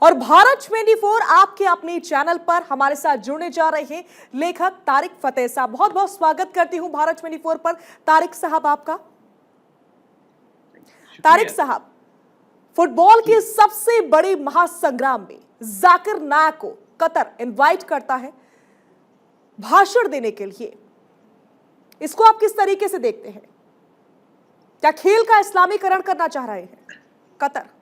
اور بھارت 24 آپ کے اپنے چینل پر ہمارے ساتھ جڑنے جا رہے ہیں لیکھک طارق فتح صاحب. بہت بہت سواگت کرتی ہوں بھارت 24 پر طارق صاحب آپ کا. طارق صاحب, فٹ بال کی سب سے بڑی مہا سنگرام میں ذاکر نائک کو قطر انوائٹ کرتا ہے بھاشن دینے کے لیے. اس کو آپ کس طریقے سے دیکھتے ہیں؟ کیا کھیل کا اسلامی کرن کرنا چاہ رہے ہیں قطر؟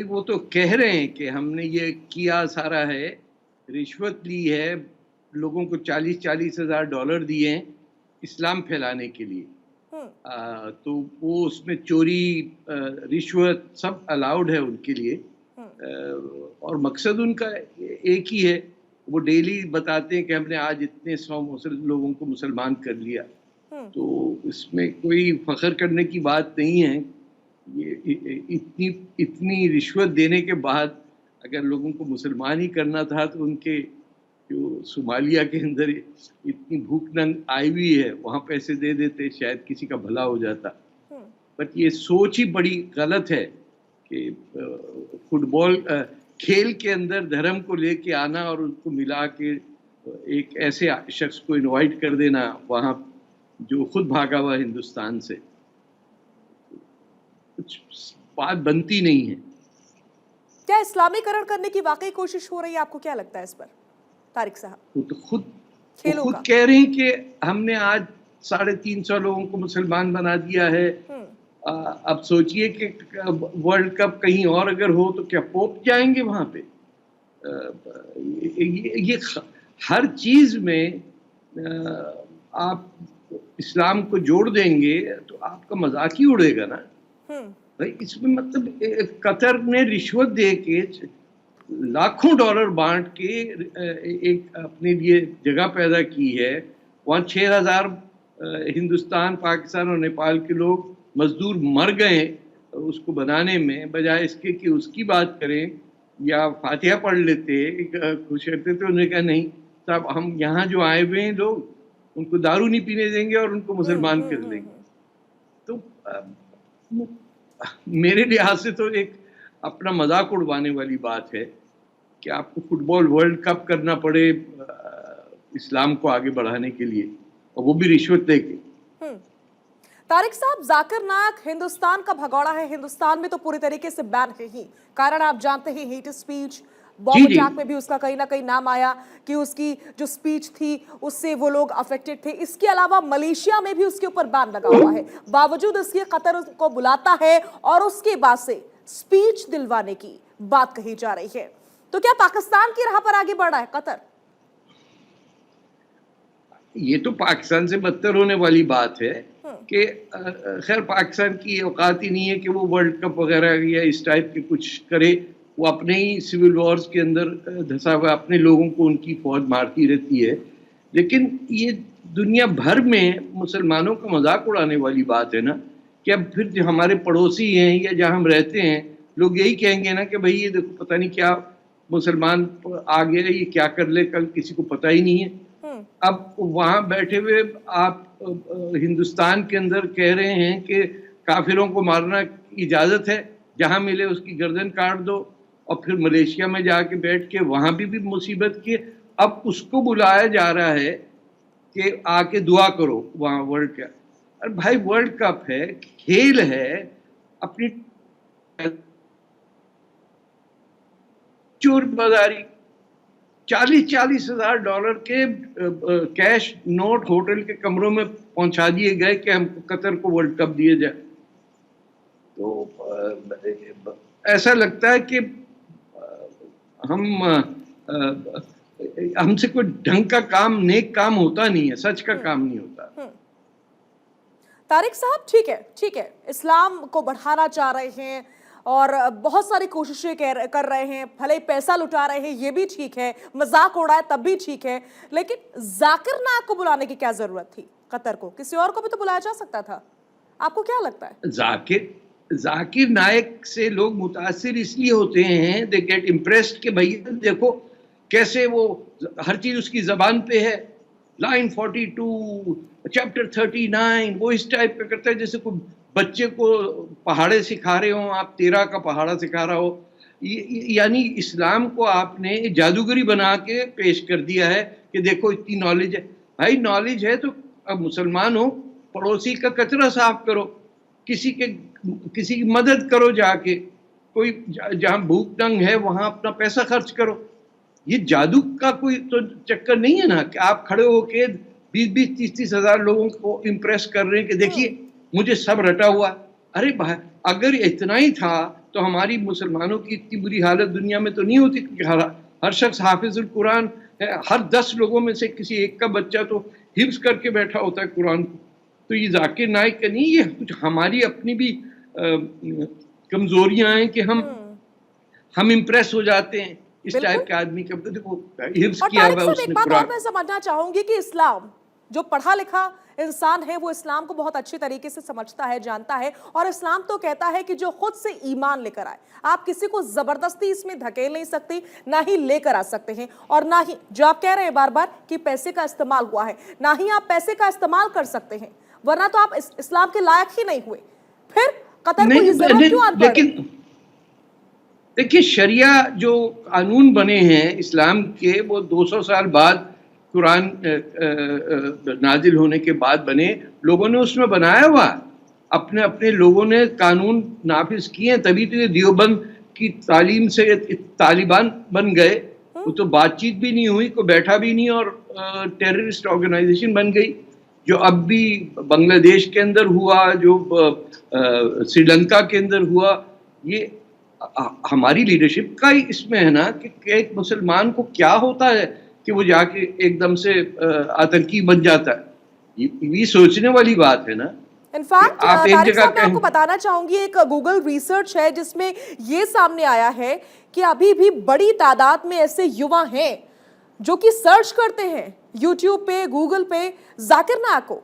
وہ تو کہہ رہے ہیں کہ ہم نے یہ کیا سارا ہے, رشوت لی ہے, لوگوں کو 40,000 $40,000 دیے ہیں اسلام پھیلانے کے لیے. تو وہ اس میں چوری, رشوت سب الاؤڈ ہے ان کے لیے, اور مقصد ان کا ایک ہی ہے. وہ ڈیلی بتاتے ہیں کہ ہم نے آج اتنے 100 لوگوں کو مسلمان کر لیا. تو اس میں کوئی فخر کرنے کی بات نہیں ہے. یہ اتنی رشوت دینے کے بعد اگر لوگوں کو مسلمان ہی کرنا تھا تو ان کے جو صومالیہ کے اندر اتنی بھوک ننگ آئی ہوئی ہے وہاں پیسے دے دیتے, شاید کسی کا بھلا ہو جاتا. بٹ یہ سوچ ہی بڑی غلط ہے کہ فٹ بال کھیل کے اندر دھرم کو لے کے آنا اور ان کو ملا کے ایک ایسے شخص کو انوائٹ کر دینا وہاں جو خود بھاگا ہوا ہندوستان سے. کچھ بات بنتی نہیں ہے. کیا اسلامی کرن کرنے کی واقعی کوشش ہو رہی ہے؟ آپ کو کیا لگتا ہے اس پر طارق صاحب؟ وہ تو خود کہہ رہے ہیں کہ ہم نے آج 350 لوگوں کو مسلمان بنا دیا ہے. اب سوچئے کہ ورلڈ کپ کہیں اور اگر ہو تو کیا پوپ جائیں گے وہاں پہ؟ یہ ہر چیز میں آپ اسلام کو جوڑ دیں گے تو آپ کا مذاق ہی اڑے گا نا. اس میں مطلب قطر نے رشوت دے کے لاکھوں $، بانٹ کے ایک اپنے لیے جگہ پیدا کی ہے. وہاں 6,000 ہندوستان, پاکستان اور نیپال کے لوگ مزدور مر گئے اس کو بنانے میں, بجائے اس کے کہ اس کی بات کریں یا فاتحہ پڑھ لیتے خوش کرتے. تو انہوں نے کہا نہیں صاحب, ہم یہاں جو آئے ہوئے ہیں لوگ ان کو دارو نہیں پینے دیں گے اور ان کو مسلمان کر لیں گے. تو میرے لحاظ سے تو ایک اپنا مذاق اڑوانے والی بات ہے کہ آپ کو فٹ بال ورلڈ کپ کرنا پڑے اسلام کو آگے بڑھانے کے لیے, اور وہ بھی رشوت دے کے. طارق صاحب, ذاکر نائک ہندوستان کا بھگوڑا ہے. ہندوستان میں تو پوری طریقے سے بین ہے ہی, کارن آپ جانتے ہیں ہیٹ سپیچ, بام اٹیک میں بھی اس کا کہیں نہ کہیں نام آیا کہ اس کی جو سپیچ تھی اس سے وہ لوگ افیکٹڈ تھے. اس کے علاوہ ملیشیا میں بھی اس کے اوپر بین لگا ہوا ہے. باوجود اس کے قطر کو بلاتا ہے اور اس کے بعد سے سپیچ دلوانے کی بات کہی جا رہی ہے. تو کیا پاکستان کی راہ پر آگے بڑھ رہا ہے قطر؟ یہ تو پاکستان سے بدتر ہونے والی بات ہے کہ خیر پاکستان کی اوقات ہی نہیں ہے کہ وہ ورلڈ کپ وغیرہ یا اس ٹائپ کے کچھ کرے. وہ اپنے ہی سول وارز کے اندر دھسا ہوا, اپنے لوگوں کو ان کی فوج مارتی رہتی ہے. لیکن یہ دنیا بھر میں مسلمانوں کا مذاق اڑانے والی بات ہے نا, کہ اب پھر جو ہمارے پڑوسی ہیں یا جہاں ہم رہتے ہیں لوگ یہی کہیں گے نا کہ بھئی یہ دیکھو پتہ نہیں کیا مسلمان آ گیا, یہ کیا کر لے کل, کسی کو پتہ ہی نہیں ہے. اب وہاں بیٹھے ہوئے آپ ہندوستان کے اندر کہہ رہے ہیں کہ کافروں کو مارنا اجازت ہے, جہاں ملے اس کی گردن کاٹ دو, اور پھر ملیشیا میں جا کے بیٹھ کے وہاں بھی مصیبت کی. اب اس کو بلایا جا رہا ہے کہ آ کے دعا کرو وہاں ورلڈ کا. ارے بھائی ورلڈ کپ ہے, کھیل ہے, اپنی چور بازاری $40,000 کے کیش نوٹ ہوٹل کے کمروں میں پہنچا دیے گئے کہ ہم قطر کو ورلڈ کپ دیے جائے. تو ایسا لگتا ہے کہ ہم سے کوئی ڈھنگ کا کام, نیک کام ہوتا نہیں ہے, سچ کا کام نہیں ہوتا. طارق صاحب ٹھیک ہے, اسلام کو بڑھانا چاہ رہے ہیں اور بہت ساری کوششیں کر رہے ہیں, بھلے پیسہ لٹا رہے ہیں, یہ بھی ٹھیک ہے, مذاق اڑائے تب بھی ٹھیک ہے, لیکن ذاکر نائک کو بلانے کی کیا ضرورت تھی قطر کو؟ کسی اور کو بھی تو بلایا جا سکتا تھا. آپ کو کیا لگتا ہے؟ ذاکر نائک سے لوگ متاثر اس لیے ہوتے ہیں, they get impressed کہ بھئی دیکھو کیسے وہ ہر چیز اس کی زبان پہ ہے, لائن 42 چیپٹر 39, وہ اس ٹائپ کا کرتا ہے جیسے کوئی بچے کو پہاڑے سکھا رہے ہوں, آپ 13 کا پہاڑا سکھا رہا ہو. یعنی اسلام کو آپ نے جادوگری بنا کے پیش کر دیا ہے کہ دیکھو اتنی نالج ہے. بھائی نالج ہے تو اب مسلمان ہو, پڑوسی کا کچرا صاف کرو, کسی کی مدد کرو, جا کے کوئی جہاں بھوک تنگ ہے وہاں اپنا پیسہ خرچ کرو. یہ جادو کا کوئی تو چکر نہیں ہے نا کہ آپ کھڑے ہو کے 20-30 ہزار لوگوں کو امپریس کر رہے ہیں کہ دیکھیے مجھے سب رٹا ہوا. ارے بھائی اگر اتنا ہی تھا تو ہماری مسلمانوں کی اتنی بری حالت دنیا میں تو نہیں ہوتی کہ ہر شخص حافظ القرآن ہے, ہر 10 لوگوں میں سے کسی ایک کا بچہ تو حفظ کر کے بیٹھا ہوتا ہے قرآن کو. تو یہ ذاکر نائک کا نہیں, یہ کچھ ہماری اپنی بھی کمزوریاں ہیں کہ ہم امپریس ہو جاتے ہیں اس ٹائپ کے آدمی کا. دیکھو حفظ کیا ہوا اس نے ایک بات اور قرآن. میں سمجھنا چاہوں گی کہ اسلام جو پڑھا لکھا انسان ہے وہ اسلام کو بہت اچھی طریقے سے سمجھتا ہے, جانتا ہے, اور اسلام تو کہتا ہے کہ جو خود سے ایمان لے کر آئے, آپ کسی کو زبردستی اس میں دھکیل نہیں سکتے, نہ ہی لے کر آ سکتے ہیں, اور نہ ہی جو آپ کہہ رہے ہیں بار بار کہ پیسے کا استعمال ہوا ہے, نہ ہی آپ پیسے کا استعمال کر سکتے ہیں, ورنہ تو آپ اسلام کے لائق ہی نہیں ہوئے. پھر قطر کو یہ ضرورت کیوں آن پڑ رہی؟ لیکن دیکھیے شریعہ جو قانون بنے ہیں اسلام کے وہ 200 سال بعد قرآن نازل ہونے کے بعد بنے, لوگوں نے اس میں بنایا ہوا, اپنے لوگوں نے قانون نافذ کیے ہیں, تبھی تو یہ دیوبند کی تعلیم سے طالبان بن گئے. وہ تو بات چیت بھی نہیں ہوئی, کوئی بیٹھا بھی نہیں, اور ٹیررسٹ آرگنائزیشن بن گئی. جو اب بھی بنگلہ دیش کے اندر ہوا, جو سری لنکا کے اندر ہوا, یہ ہماری لیڈرشپ کا ہی اس میں ہے نا کہ ایک مسلمان کو کیا ہوتا ہے کہ وہ جا کے ایک دم سے آتنکی بن جاتا ہے. یہ سوچنے والی بات ہے نا. انفیکٹ آپ ایک طارق جگہ صاحب میں آپ کو بتانا چاہوں گی, ایک گوگل ریسرچ ہے جس میں یہ سامنے آیا ہے کہ ابھی بھی بڑی تعداد میں ایسے یووا ہیں جو کہ سرچ کرتے ہیں یوٹیوب پہ, گوگل پہ ذاکر نائک کو.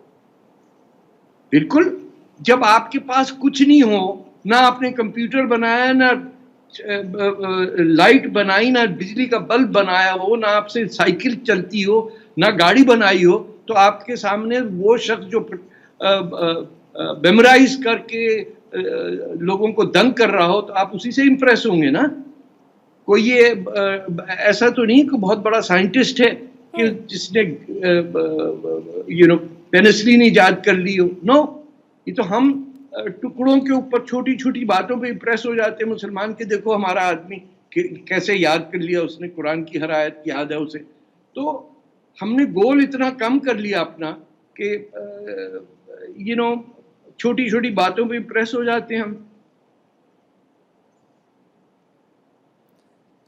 بالکل, جب آپ کے پاس کچھ نہیں ہو, نہ آپ نے کمپیوٹر بنایا, نہ لائٹ بنائی, نہ بجلی کا بلب بنایا ہو, نہ آپ سے سائیکل چلتی ہو, نہ گاڑی بنائی ہو, تو آپ کے سامنے وہ شخص جو میمورائز کر کے لوگوں کو دنگ کر رہا ہو تو آپ اسی سے امپریس ہوں گے نا. کوئی یہ ایسا تو نہیں کہ بہت بڑا سائنٹسٹ ہے کہ جس نے پینسلین ایجاد کر لی ہو. نو, یہ تو ہم ٹکڑوں کے اوپر چھوٹی چھوٹی باتوں پہ امپریس ہو جاتے ہیں مسلمان کے. دیکھو ہمارا آدمی کیسے یاد کر لیا اس نے, قرآن کی ہر آیت یاد ہے اسے. تو ہم نے گول اتنا کم کر لیا اپنا کہ چھوٹی چھوٹی باتوں پہ امپریس ہو جاتے ہیں ہم.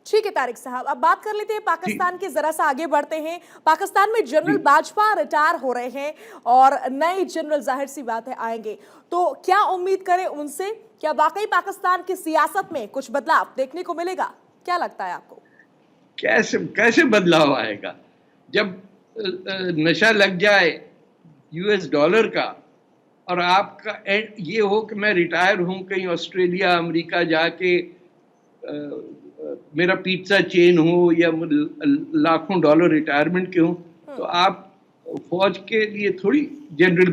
ٹھیک ہے طارق صاحب, اب بات کر لیتے ہیں پاکستان کے, ذرا سا آگے بڑھتے ہیں. پاکستان میں جنرل باجوہ ریٹائر ہو رہے ہیں اور نئے جنرل ظاہر سی بات ہے آئیں گے, تو کیا امید کریں ان سے؟ کیا واقعی پاکستان کی سیاست میں کچھ بدلاؤ دیکھنے کو ملے گا؟ کیا لگتا ہے آپ کو؟ کیسے بدلاؤ آئے گا جب نشہ لگ جائے $US کا, اور آپ کا یہ ہو کہ میں ریٹائر ہوں کہیں آسٹریلیا امریکہ جا کے, میرا پیزا چین ہو یا لاکھوں ڈالر ریٹائرمنٹ کے ہوں, تو آپ فوج کے لیے تھوڑی جنرل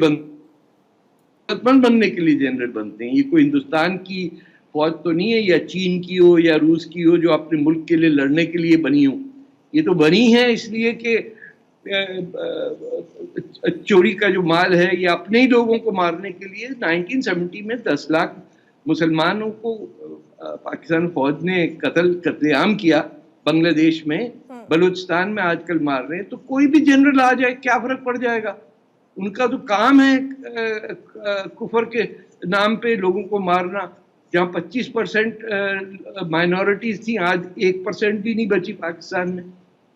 بننے کے لیے جنرل بنتے ہیں. یہ کوئی ہندوستان کی فوج تو نہیں ہے, یا چین کی ہو یا روس کی ہو, جو اپنے ملک کے لیے لڑنے کے لیے بنی ہوں. یہ تو بنی ہے اس لیے کہ چوری کا جو مال ہے یہ اپنے ہی لوگوں کو مارنے کے لیے. 1970 میں 10 لاکھ مسلمانوں کو پاکستان فوج نے قتل عام کیا بنگلہ دیش میں, بلوچستان میں آج کل مار رہے ہیں. تو کوئی بھی جنرل آ جائے کیا فرق پڑ جائے گا؟ ان کا تو کام ہے کفر کے نام پہ لوگوں کو مارنا. جہاں 25% مائنورٹیز تھیں, آج 1% بھی نہیں بچی پاکستان میں.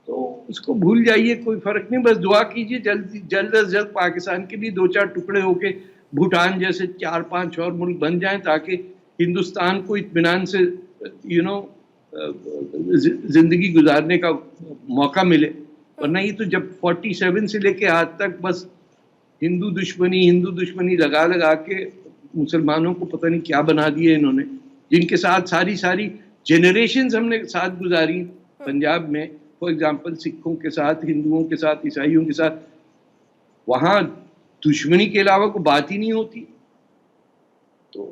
تو اس کو بھول جائیے, کوئی فرق نہیں. بس دعا کیجئے جلد از جلد پاکستان کے بھی 2-4 ٹکڑے ہو کے بھوٹان جیسے 4-5 اور ملک بن جائیں, تاکہ ہندوستان کو اطمینان سے زندگی گزارنے کا موقع ملے. ورنہ یہ تو جب 47 سے لے کے آج تک بس ہندو دشمنی لگا کے مسلمانوں کو پتہ نہیں کیا بنا دیا انہوں نے, جن کے ساتھ ساری جنریشنز ہم نے ساتھ گزاری. پنجاب میں فار ایگزامپل سکھوں کے ساتھ, ہندوؤں کے ساتھ, عیسائیوں کے ساتھ, وہاں دشمنی کے علاوہ کوئی بات ہی نہیں ہوتی. تو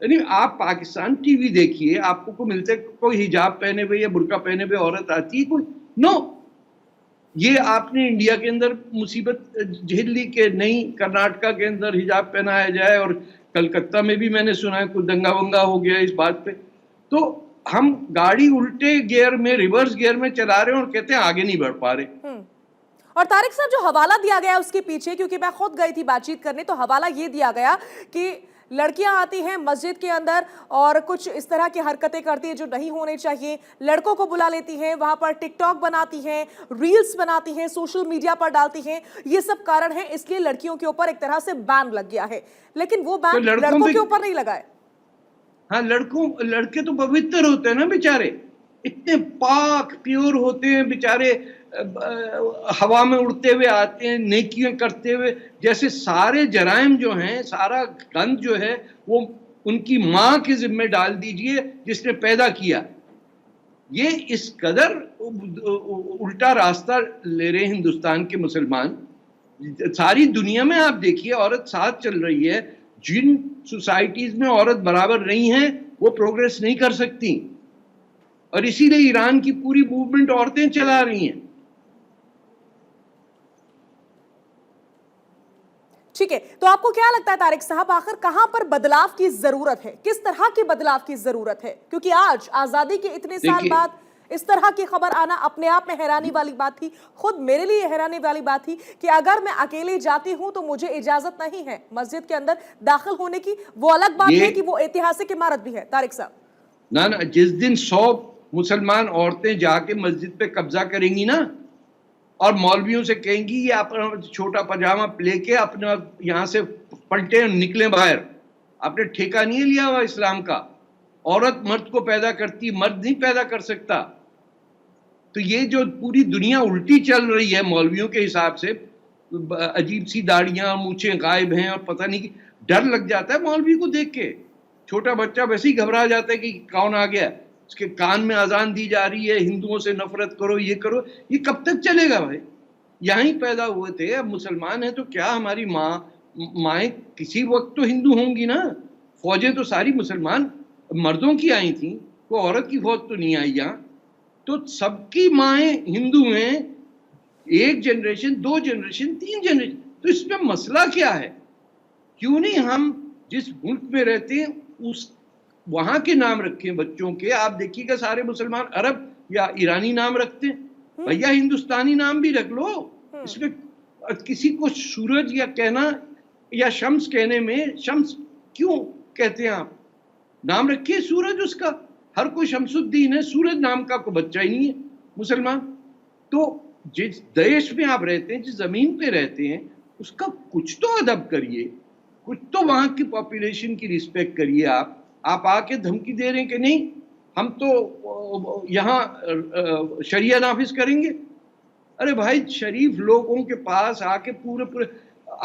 یعنی آپ پاکستان ٹی وی دیکھیے، آپ کو ملتے کوئی حجاب پہنے ہوئے یا برقع پہنے ہوئے عورت آتی ہے کوئی؟ نو. یہ آپ نے انڈیا کے اندر مصیبت جھیل لی کہ نہیں کرناٹکا کے اندر حجاب پہنایا جائے، اور کلکتہ میں بھی میں نے سنا ہے کوئی دنگا ونگا ہو گیا اس بات پہ. تو ہم گاڑی الٹے گیئر میں، ریورس گیئر میں چلا رہے ہیں اور کہتے ہیں آگے نہیں بڑھ پا رہے. اور طارق صاحب جو حوالہ دیا گیا اس کے پیچھے، کیونکہ میں خود گئی تھی بات چیت کرنے، تو حوالہ یہ دیا گیا کہ لڑکیاں آتی ہیں مسجد کے اندر اور کچھ اس طرح کی حرکتیں کرتی ہیں جو نہیں ہونے چاہیے، لڑکوں کو بلا لیتی ہیں، وہاں پر ٹک ٹاک بناتی ہیں، ریلز بناتی ہیں، سوشل میڈیا پر ڈالتی ہیں. یہ سب کارن ہیں، اس لیے لڑکیوں کے اوپر ایک طرح سے بین لگ گیا ہے. لیکن وہ تو بین لڑکوں کے اوپر نہیں لگا ہے. ہاں، لڑکے تو پوتر ہوتے ہیں نا بیچارے، اتنے پاک پیور ہوتے ہیں بیچارے، ہوا میں اڑتے ہوئے آتے ہیں، نیکیاں کرتے ہوئے. جیسے سارے جرائم جو ہیں، سارا گند جو ہے وہ ان کی ماں کے ذمہ ڈال دیجئے جس نے پیدا کیا. یہ اس قدر الٹا راستہ لے رہے ہندوستان کے مسلمان. ساری دنیا میں آپ دیکھیے عورت ساتھ چل رہی ہے. جن سوسائٹیز میں عورت برابر نہیں ہے وہ پروگریس نہیں کر سکتی، اور اسی لیے ایران کی پوری موومنٹ عورتیں چلا رہی ہیں. ٹھیک ہے، تو آپ کو کیا لگتا ہے طارق صاحب، آخر کہاں پر بدلاؤ کی ضرورت ہے؟ کس طرح کی بدلاؤ کی ضرورت ہے؟ کیونکہ آج آزادی کے اتنے سال بعد اس طرح کی خبر آنا اپنے آپ میں حیرانی والی بات تھی. خود میرے لیے حیرانی والی بات تھی کہ اگر میں اکیلے جاتی ہوں تو مجھے اجازت نہیں ہے مسجد کے اندر داخل ہونے کی. وہ الگ بات ہے کہ وہ ایتہاسک عمارت بھی ہے. طارق صاحب، نہ جس دن 100 مسلمان عورتیں جا کے مسجد پہ قبضہ کریں گی نا، اور مولویوں سے کہیں گی یہ اپنا چھوٹا پاجامہ لے کے اپنا یہاں سے پلٹے نکلیں باہر، آپ نے ٹھیکہ نہیں لیا ہوا اسلام کا. عورت مرد کو پیدا کرتی، مرد نہیں پیدا کر سکتا. تو یہ جو پوری دنیا الٹی چل رہی ہے مولویوں کے حساب سے، عجیب سی داڑیاں، مونچھیں غائب ہیں، اور پتہ نہیں ڈر لگ جاتا ہے مولوی کو دیکھ کے. چھوٹا بچہ ویسے ہی گھبرا جاتا ہے کہ کون آ گیا، اس کے کان میں اذان دی جا رہی ہے ہندوؤں سے نفرت کرو، یہ کرو. یہ کب تک چلے گا بھائی؟ یہاں ہی پیدا ہوئے تھے، اب مسلمان ہیں تو کیا ہماری مائیں کسی وقت تو ہندو ہوں گی نا. فوجیں تو ساری مسلمان مردوں کی آئی تھیں، کوئی عورت کی فوج تو نہیں آئی یہاں. تو سب کی مائیں ہندو ہیں، ایک جنریشن، 2 جنریشن، 3 جنریشن. تو اس میں مسئلہ کیا ہے؟ کیوں نہیں ہم جس ملک میں رہتے ہیں اس وہاں کے نام رکھیں بچوں کے؟ آپ دیکھیے گا سارے مسلمان عرب یا ایرانی نام رکھتے ہیں. بھیا ہندوستانی نام بھی رکھ لو. اس میں کسی کو سورج یا کہنا یا شمس کہنے میں، شمس کیوں کہتے ہیں آپ؟ نام رکھیے سورج اس کا. ہر کوئی شمس الدین ہے، سورج نام کا کوئی بچہ ہی نہیں ہے مسلمان. تو جس دیش میں آپ رہتے ہیں، جس زمین پہ رہتے ہیں، اس کا کچھ تو ادب کریے، کچھ تو وہاں کی پاپولیشن کی رسپیکٹ کریے. آپ آ کے دھمکی دے رہے ہیں کہ نہیں ہم تو یہاں شریعہ نافذ کریں گے. ارے بھائی، شریف لوگوں کے پاس آ کے پورے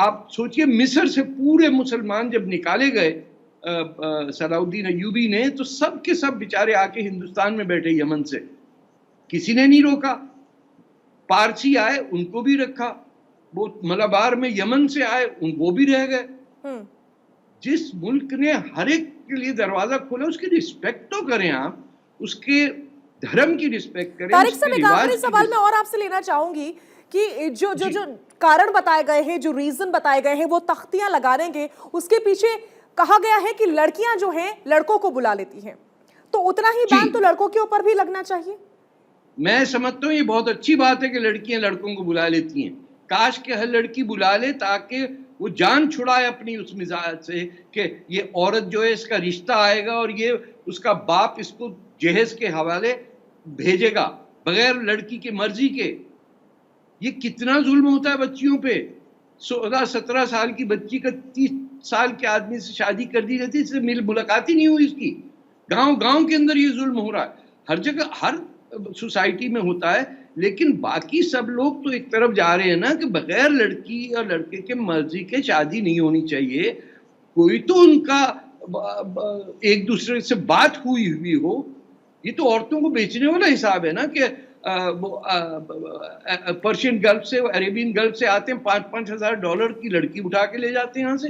آپ سوچئے مصر سے پورے مسلمان جب نکالے گئے صلاح الدین ایوبی نے، تو سب کے سب بیچارے آ کے ہندوستان میں بیٹھے یمن سے، کسی نے نہیں روکا. پارسی آئے ان کو بھی رکھا، وہ ملابار میں یمن سے آئے وہ بھی رہ گئے. جس ملک نے ہر ایک کے لیے دروازہ کھولا اس کی رسپیکٹ تو کریں. آپ اس کے دھرم کی رسپیکٹ کریں. طارق صاحب، ایک آخری سوال میں اور آپ سے لینا چاہوں گی کہ جو کارن بتائے گئے ہیں، جو ریزن بتائے گئے ہیں، وہ تختیاں لگانے گے، اس کے پیچھے کہا گیا ہے کہ لڑکیاں جو ہیں لڑکوں کو بلا لیتی ہیں، تو اتنا ہی بین تو لڑکوں کے اوپر بھی لگنا چاہیے. میں سمجھتا ہوں یہ بہت اچھی بات ہے کہ لڑکیاں لڑکوں کو بلا لیتی ہیں. کاش کہ ہر لڑکی بلا لے تاکہ وہ جان چھڑائے اپنی اس مزاج سے کہ یہ عورت جو ہے اس کا رشتہ آئے گا اور یہ اس کا باپ اس کو جہیز کے حوالے بھیجے گا بغیر لڑکی کی مرضی کے. یہ کتنا ظلم ہوتا ہے بچیوں پہ. 16-17 سال کی بچی کا 30 سال کے آدمی سے شادی کر دی جاتی ہے، اس سے ملاقات ہی نہیں ہوئی اس کی. گاؤں کے اندر یہ ظلم ہو رہا ہے، ہر جگہ ہر سوسائٹی میں ہوتا ہے. لیکن باقی سب لوگ تو ایک طرف جا رہے ہیں نا کہ بغیر لڑکی اور لڑکے کے مرضی کے شادی نہیں ہونی چاہیے. کوئی تو ان کا ایک دوسرے سے بات ہوئی ہو. یہ تو عورتوں کو بیچنے والا حساب ہے نا کہ پرشین گلف سے، عربین گلف سے آتے ہیں، $5,000 کی لڑکی اٹھا کے لے جاتے ہیں یہاں سے.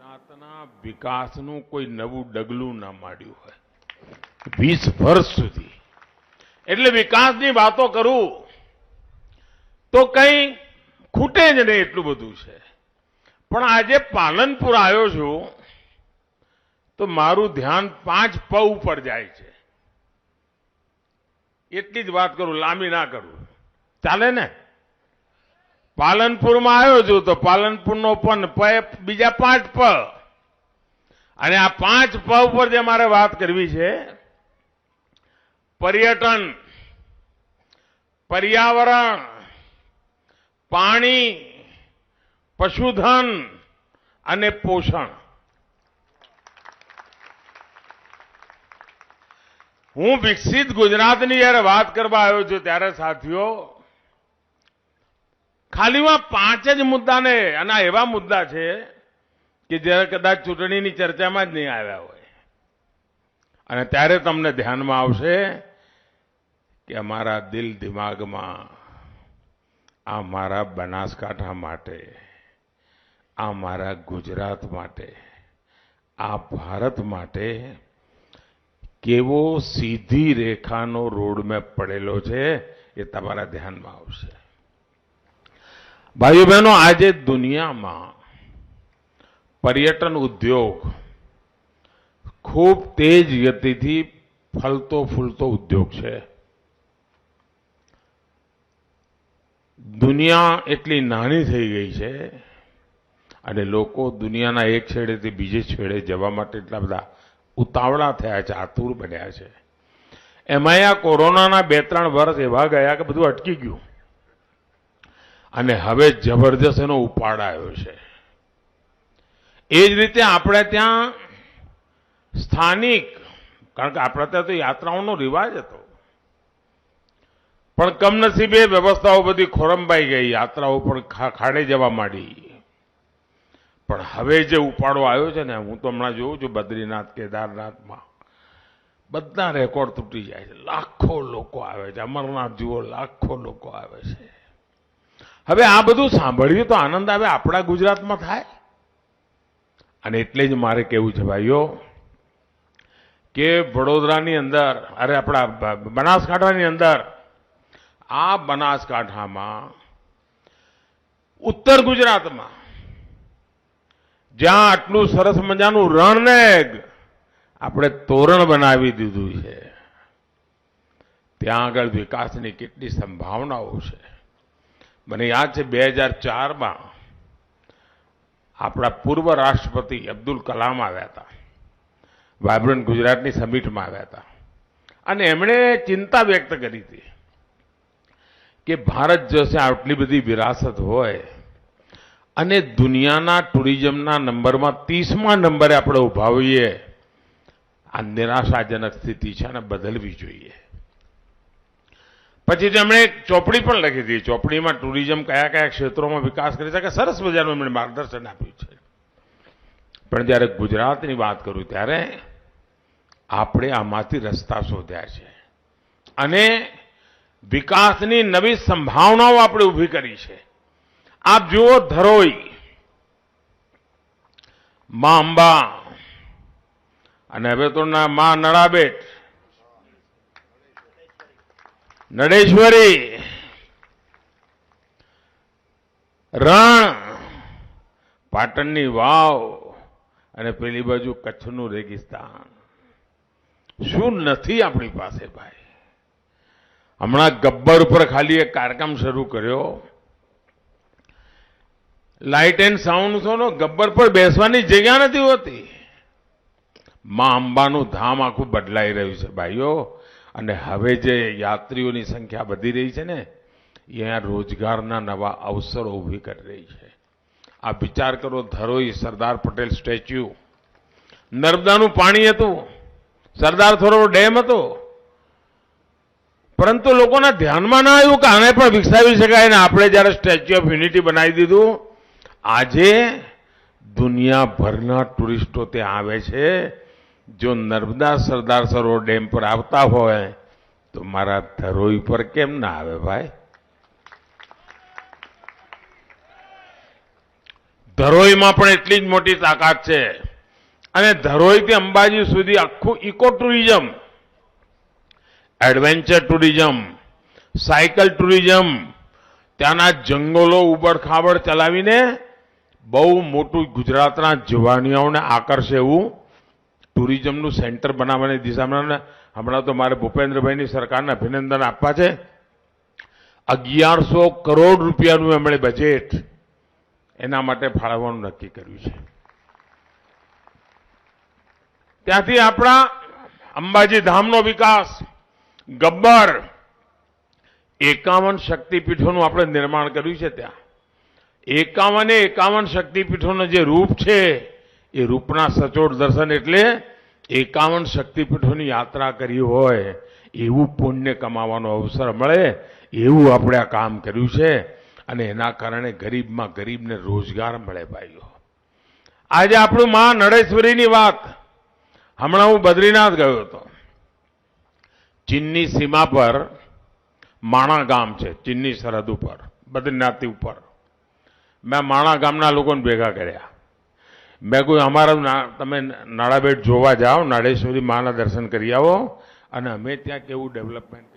ગુજરાતના વિકાસનું કોઈ નવું ડગલું ના માંડ્યું હોય 20 વર્ષ સુધી, એટલે વિકાસની વાતો કરું તો કઈ ખૂટે જ નહીં એટલું બધું છે. પણ આજે પાલનપુર આવ્યો છું તો મારું ધ્યાન 5 પ ઉપર જાય છે. એટલી જ વાત કરું, લાંબી ના કરું, ચાલે ને? પાલનપુરમાં આવ્યો છું તો પાલનપુરનો પણ બીજા 5 પ, અને આ 5 પ ઉપર જે મારે વાત કરવી છે, પર્યટન, પર્યાવરણ, પાણી, પશુધન અને પોષણ. હું વિકસિત ગુજરાતની જ્યારે વાત કરવા આવ્યો છું ત્યારે સાથીઓ ખાલીમાં 5 જ મુદ્દાને, અને આ એવા મુદ્દા છે કે જ્યારે કદાચ ચૂંટણીની ચર્ચામાં જ નહીં આવ્યા હોય, અને ત્યારે તમને ધ્યાનમાં આવશે કે અમારા દિલ દિમાગમાં આ મારા બનાસકાંઠા માટે, આ મારા ગુજરાત માટે, આ ભારત માટે કેવો સીધી રેખાનો રોડમેપ પડેલો છે એ તમારા ધ્યાનમાં આવશે. ભાઈઓ બહેનો, આજે દુનિયામાં પર્યટન ઉદ્યોગ ખૂબ તેજ ગતિથી ફલતો ફૂલતો ઉદ્યોગ છે. દુનિયા એટલી નાની થઈ ગઈ છે અને લોકો દુનિયાના એક છેડેથી બીજે છેડે જવા માટે એટલા બધા ઉતાવળા થયા છે, આતુર બન્યા છે. એમાં આ કોરોનાના 2-3 વર્ષ એવા ગયા કે બધું અટકી ગયું અને હવે જબરજસ્ત એનો ઉપાડ આવ્યો છે. એ જ રીતે આપણે ત્યાં સ્થાનિક, કારણ કે આપણે ત્યાં તો યાત્રાઓનો રિવાજ હતો, પણ કમનસીબે વ્યવસ્થાઓ બધી ખોરંભાઈ ગઈ, યાત્રાઓ પણ ખાડે જવા માંડી. પણ હવે જે ઉપાડો આવ્યો છે ને, હું તો હમણાં જોઉં છું બદ્રીનાથ, કેદારનાથમાં બધા રેકોર્ડ તૂટી જાય છે. લાખો લોકો આવે છે. અમરનાથ જુઓ, લાખો લોકો આવે છે. હવે આ બધું સાંભળ્યું તો આનંદ આવે, આપણા ગુજરાતમાં થાય. અને એટલે જ મારે કહેવું છે ભાઈઓ કે વડોદરાની અંદર, અરે આપણા બનાસકાંઠાની અંદર, આ બનાસકાંઠામાં, ઉત્તર ગુજરાતમાં જ્યાં આટલું સરસ મજાનું રણ ને આપણે તોરણ બનાવી દીધું છે, ત્યાં આગળ વિકાસની કેટલી સંભાવનાઓ છે. મને યાદ છે 2004માં આપણા પૂર્વ રાષ્ટ્રપતિ અબ્દુલ કલામ આવ્યા હતા, વાયબ્રન્ટ ગુજરાતની સમિટમાં આવ્યા હતા, અને એમણે ચિંતા વ્યક્ત કરી હતી કે ભારત જશે આટલી બધી વિરાસત હોય અને દુનિયાના ટુરિઝમના નંબરમાં 30મા નંબરે આપણે ઉભા હોઈએ, આ નિરાશાજનક સ્થિતિ છે અને બદલવી જોઈએ. પછી તેમણે એક ચોપડી પણ લખી હતી. ચોપડીમાં ટુરિઝમ કયા કયા ક્ષેત્રોમાં વિકાસ કરી શકે સરસ મજાનું એમણે માર્ગદર્શન આપ્યું છે. પણ જ્યારે ગુજરાતની વાત કરું ત્યારે આપણે આમાંથી રસ્તા શોધ્યા છે અને વિકાસની નવી સંભાવનાઓ આપણે ઊભી કરી છે. આપ જુઓ, ધરોઈ, મા અંબા અને હવે તો મા નળાબેટ, નળેશ્વરી, રણ, પાટણની વાવ અને પેલી બાજુ કચ્છનું રેગિસ્તાન. શું નથી આપણી પાસે ભાઈ? હમણાં ગબ્બર ઉપર ખાલી એક કાર્યક્રમ શરૂ કર્યો, લાઇટ એન્ડ સાઉન્ડ શોનો. ગબ્બર પર બેસવાની જગ્યા નથી હોતી. મા અંબાનું ધામ આખું બદલાઈ રહ્યું છે ભાઈઓ. અને હવે જે યાત્રીઓની સંખ્યા વધી રહી છે ને, એ અહીંયા રોજગારના નવા અવસરો ઊભી કરી રહી છે. આ વિચાર કરો, ધરોઈ સરદાર પટેલ સ્ટેચ્યુ, નર્મદાનું પાણી હતું, સરદાર સરોવર ડેમ હતો, પરંતુ લોકોના ધ્યાનમાં ના આવ્યું કે આને પણ વિકસાવી શકાય. ને આપણે જ્યારે સ્ટેચ્યુ ઓફ યુનિટી બનાવી દીધું, આજે દુનિયાભરના ટુરિસ્ટો ત્યાં આવે છે. જો નર્મદા સરદાર સરોવર ડેમ પર આવતા હોય તો મારા ધરોઈ પર કેમ ના આવે ભાઈ? ધરોઈમાં પણ એટલી જ મોટી તાકાત છે. અને ધરોઈથી અંબાજી સુધી આખું eco tourism, adventure tourism, cycle tourism, ત્યાંના જંગલો ઉબડ-ખાબડ ચલાવીને બહુ મોટું ગુજરાતના જવાનીઓને આકર્ષે એવું ટુરિઝમનું સેન્ટર બનાવવાની દિશામાં હમણાં તો મારે ભૂપેન્દ્રભાઈની સરકારને અભિનંદન આપવા છે. 1100 કરોડ રૂપિયાનું એમણે બજેટ એના માટે ફાળવવાનું નક્કી કર્યું છે. ત્યાંથી આપણા અંબાજી ધામનો વિકાસ, ગબ્બર, 51 શક્તિપીઠોનું આપણે નિર્માણ કર્યું છે. ત્યાં 51 શક્તિપીઠોનું જે રૂપ છે એ રૂપના સચોટ દર્શન એટલે 51 શક્તિપીઠોની યાત્રા કરી હોય એવું પુણ્ય કમાવાનો અવસર મળે એવું આપણે આ કામ કર્યું છે. અને એના કારણે ગરીબમાં ગરીબને રોજગાર મળે. ભાઈઓ, આજે આપણું માં નળેશ્વરીની વાત, હમણાં હું બદ્રીનાથ ગયો હતો. ચીનની સીમા પર માણા ગામ છે, ચીનની સરહદ ઉપર, બદ્રીનાથથી ઉપર. મેં માણા ગામના લોકોને ભેગા કર્યા. મેં કોઈ અમારા તમે નાળાબેટ જોવા જાઓ, નાળેશ્વરી માના દર્શન કરી આવો, અને અમે ત્યાં કેવું ડેવલપમેન્ટ